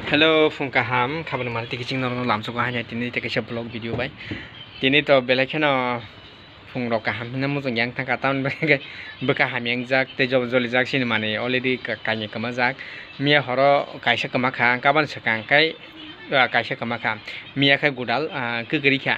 Hello, Funkaham. Kapan malam tiki cing normal lam suka hanya tini tiki saya vlog video bay. Tini to belakang no fung rokaham. Namun tu yang tangka tahun bekaham yang jak tejo joli jak sini mana already kanya kema jak. Mia horo kaisa kema kah. Kapan sekarang kaisa kema kah. Mia kai gudal kegeri kah.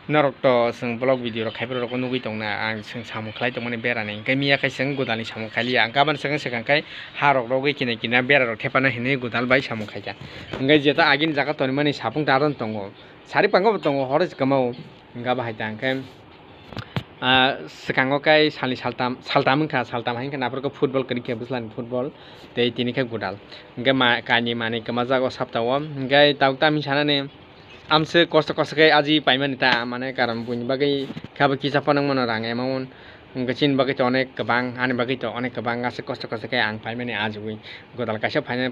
Norok to seng vlog video rok kai rok nunggu itong na ang seng samu klai tong mana bera nih. Kai mia kai seng gudal ni samu kali ang kapan sekarang kai harok rok kina bera rok tepana hini gudal bay samu kai ja. Enggak jeta agin jaga to ni mana sapung taron tongo. Sari panggo tongo horos kemau enggak bahaya tangkai. Sekarang kai saltam hain kan apro ke football kiri ke buslan football. Tei tini kai gudal. Enggak kani mana kemaza ko saptawam. Enggak tahu ta misalnya nih. Amse kosto kai aji payment ita mana karam punya bagai kaba kisah panang mana orang emang ngecin bagai to onek kebang ane bagai to onek kebang ase kosto kai ang payment aji wi godal kasih paynya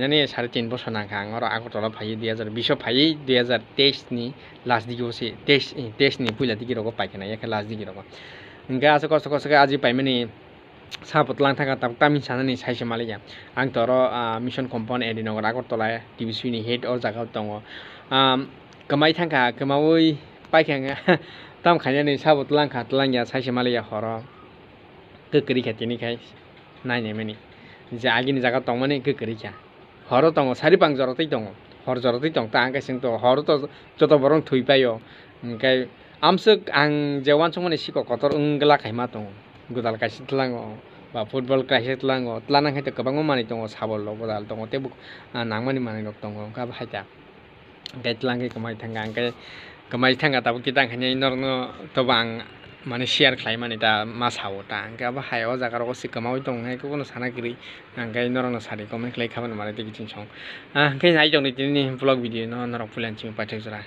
nih 3.5 বছর nangkang orang aku tolak payi 2020 payi 2023 ni last di sih tes ni pula di kira ko pakai ya ke last di kira ko enggak ase kosto kai aji payment ni saput lang thaka tak tamin sana ni sai Malaysia ang toro mission compound edino aku tolak divisi ni head or jaga tongo kemai thangka kemawui paikanga tam khanya ni sabut lang ya sai Malaysia horo kekeri khatini kai nai ne meni ja agini jaga tongmani kekeri kha horo tongo sari pang jorotei tongo hor jorotei tong ta angka sing to horo to joto borong thui payo kai amsuk ang jewan chongmani siko kotor ungla khaima tongo gudal kaisi tlango ba football kaisi tlango tlanang haite kabang mani tongo sabol lo gudal tongo tebu nangmani mani nok tongo ka haita kai tlangi kemai thangka tabu kita hanya norno tobang mani share khlai mani ta masawo ta angka ba hayo jaga ro si kemau tong hai ko kono sana giri angkai norno sari comment khlai khaban mari te kiching song kai nai jong ni tini vlog video no norok pulan chimi pathak jora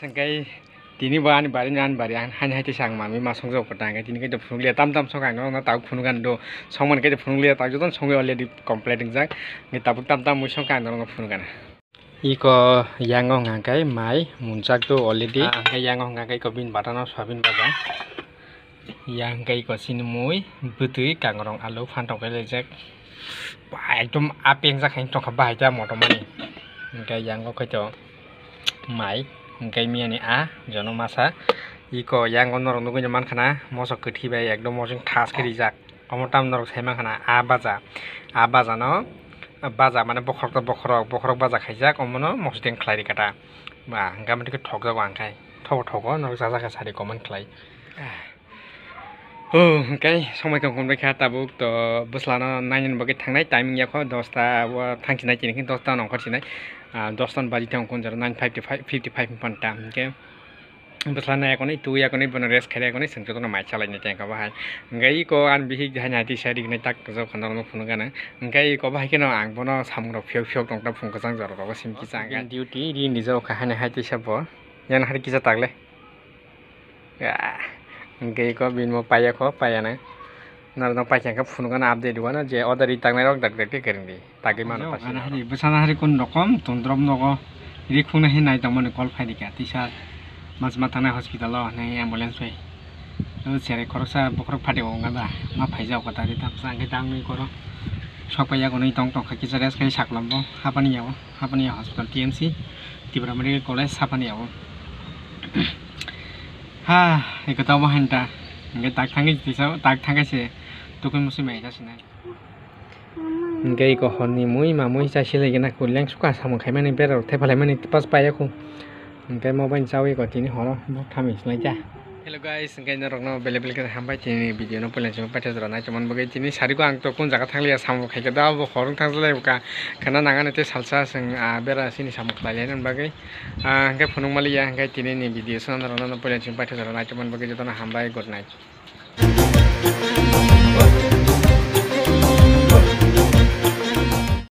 Sengkai tini bahan bari hanya hati sang mami masong jauh petang tini kita phunung lihat tam sokang no tahu phunungan do songman kita phunung lihat tahu jodoh songwe already completing jak kita tam musong kan no phunungan iko yango ngakai mai muncak do already angkai yango ngakai ko bin batano sabin baja yang kai ko sinmui butui kangrong alu phantong kai lejak ba ekdom apeng jak hain tong khabai ja motomani angkai yango kai to mai Engkai mia ni jono masa iko yang onor nunggu nyaman kana mosok kethi bai ekdom mosing thas kiri jak omotam norok saimang kana baja no baja mane bokhorok baja khaijak omono mosdeng khlai kata ba engka mane thok jak angkai thok norok jaja ka sari comment khlai engkai somai kong bai kha tabuk to buslano nainin bagi thangnai timing ya kho 10 ta thangchinai chini 10 ta nong khochinai 10 ton baji tang kon jar 9:55 panta okay buslana yakoni tu yakoni bon rest khare yakoni sengto na mai chalai ne tang ka bahai ngai ko an bihi jahana ti sari ne tak jo khanar no phunu gana ngai ko bahai keno ang bono samro phiok tong ta phung ka jang jar ro sim ki chang ga duty ri ni jo kha hana hai ti sabo yan har ki ja tagle ngai ko bin mo paya ko paya na nar no paicang ka phunu gana update wana je order ri tang rok dak dak keringdi tagi mano pas ana hari besana hari kun rokom tondrom nogo ri khuna he nai tang mane call phai ka tisar masma thana hospital lo nai ambulance we no sere khorsa bokrok phate onga ba ma phaijau ka ta ri tam sang ke tang ni koro sokaya ko nei tong ka kisa res kai saklambo hapani hospital TMC Tibra Medical College hapani yawo ha ekata wa hanta nge tak thangi tisau tak thangai se tukun musi mai jasina ngai ko honni mui ma mui sa sile gena kulyang suka samu khaimani bero thepalai mani pas paya ko ngai mo ban chawi ko tini horo mo thami slai ja Hello guys, ngay na rong no bele ke hambai tini video no pulen chuma pathe jora nai chumon bagai tini sari ko ang to kun jaga thanglia samu khai da bo horong thanglai ka kana nanga ne te salsa sing bera sini samu khlai len bagai ngay phunung malia ngay tini ni video sana rong no pulen chuma pathe jora nai chumon bagai jotona hambai good night